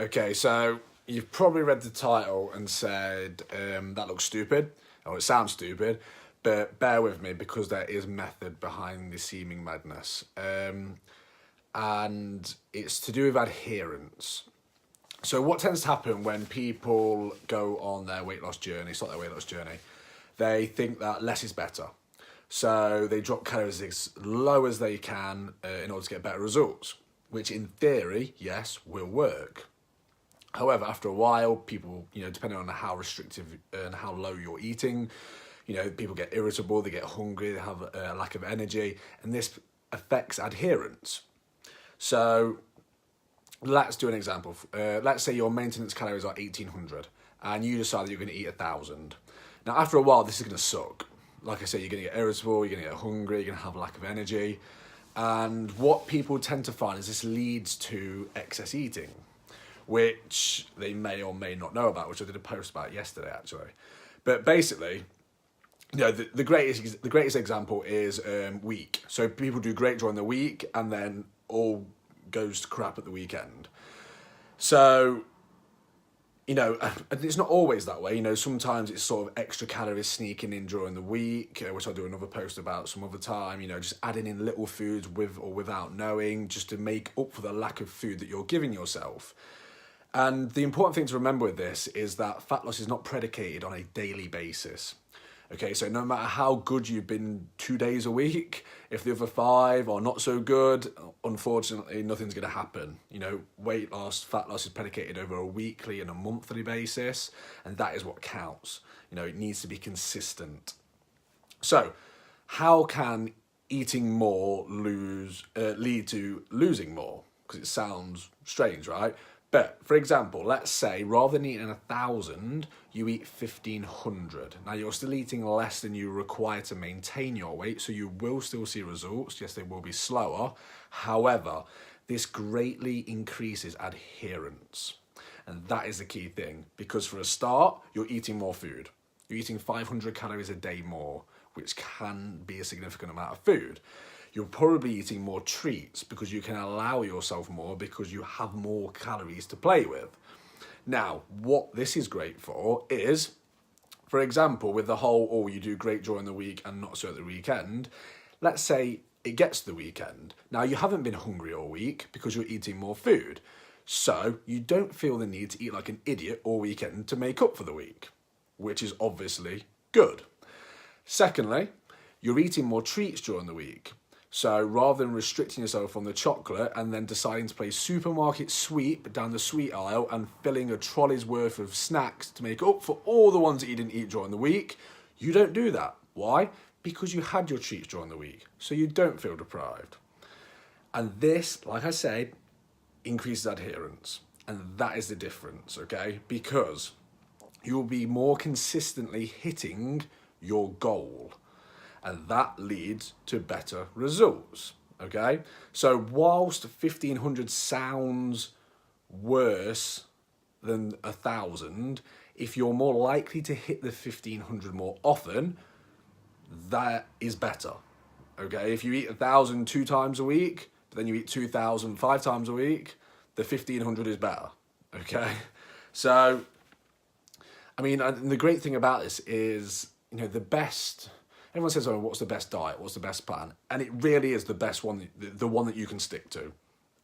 Okay, so you've probably read the title and said, that looks stupid, or it sounds stupid, but bear with me because there is method behind the seeming madness. And it's to do with adherence. So what tends to happen when people go on their weight loss journey, start their weight loss journey, they think that less is better. So they drop calories as low as they can in order to get better results, which in theory, yes, will work. However, after a while, people, depending on how restrictive and how low you're eating, people get irritable, they get hungry, they have a lack of energy, and this affects adherence. So let's do an example. Let's say your maintenance calories are 1,800 and you decide that you're going to eat 1,000. Now, after a while, this is going to suck. Like I say, you're going to get irritable, you're going to get hungry, you're going to have a lack of energy. And what people tend to find is this leads to excess eating, which they may or may not know about, which I did a post about yesterday, actually. But basically, the greatest example is week. So people do great during the week and then all goes to crap at the weekend. So, it's not always that way. Sometimes it's sort of extra calories sneaking in during the week, which I'll do another post about some other time, just adding in little foods with or without knowing, just to make up for the lack of food that you're giving yourself. And the important thing to remember with this is that fat loss is not predicated on a daily basis. Okay, so no matter how good you've been 2 days a week, if the other 5 are not so good, unfortunately, nothing's going to happen. Weight loss, fat loss is predicated over a weekly and a monthly basis, and that is what counts. It needs to be consistent. So, how can eating more lead to losing more? Because it sounds strange, right? But, for example, let's say rather than eating 1,000, you eat 1,500. Now, you're still eating less than you require to maintain your weight, so you will still see results. Yes, they will be slower. However, this greatly increases adherence. And that is the key thing, because for a start, you're eating more food. You're eating 500 calories a day more, which can be a significant amount of food. You're probably eating more treats because you can allow yourself more because you have more calories to play with. Now, what this is great for is, for example, with the whole, you do great during the week and not so at the weekend, let's say it gets to the weekend. Now, you haven't been hungry all week because you're eating more food. So you don't feel the need to eat like an idiot all weekend to make up for the week, which is obviously good. Secondly, you're eating more treats during the week. So rather than restricting yourself on the chocolate and then deciding to play supermarket sweep down the sweet aisle and filling a trolley's worth of snacks to make up for all the ones that you didn't eat during the week, you don't do that. Why? Because you had your treats during the week, so you don't feel deprived. And this, like I said, increases adherence. And that is the difference, okay? Because you'll be more consistently hitting your goal. And that leads to better results, okay? So whilst 1,500 sounds worse than 1,000, if you're more likely to hit the 1,500 more often, that is better, okay? If you eat 1,000 2 times a week, but then you eat 2,000 5 times a week, the 1,500 is better, okay? So, the great thing about this is, the best... Everyone says, what's the best diet? What's the best plan? And it really is the best one, the one that you can stick to.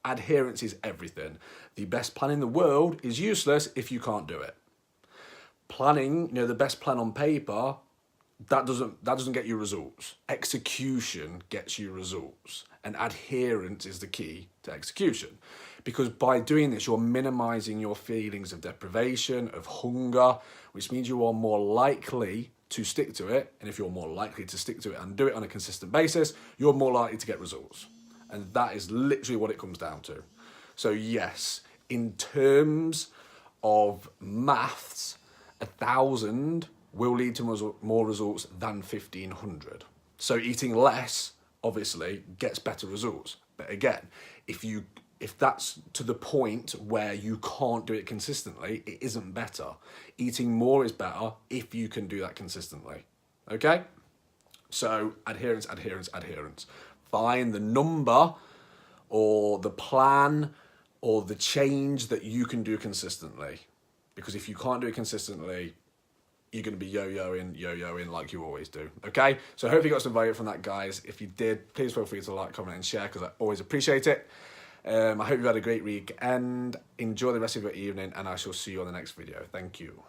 Adherence is everything. The best plan in the world is useless if you can't do it. Planning, the best plan on paper, that doesn't get you results. Execution gets you results. And adherence is the key to execution. Because by doing this, you're minimizing your feelings of deprivation, of hunger, which means you are more likely to stick to it. And if you're more likely to stick to it and do it on a consistent basis, you're more likely to get results. And that is literally what it comes down to. So yes, in terms of maths, 1,000 will lead to more results than 1,500. So eating less, obviously, gets better results. But again, if that's to the point where you can't do it consistently, it isn't better. Eating more is better if you can do that consistently. Okay? So adherence, adherence, adherence. Find the number or the plan or the change that you can do consistently. Because if you can't do it consistently, you're going to be yo-yoing like you always do. Okay? So I hope you got some value from that, guys. If you did, please feel free to like, comment, and share, because I always appreciate it. I hope you had a great week, and enjoy the rest of your evening, and I shall see you on the next video. Thank you.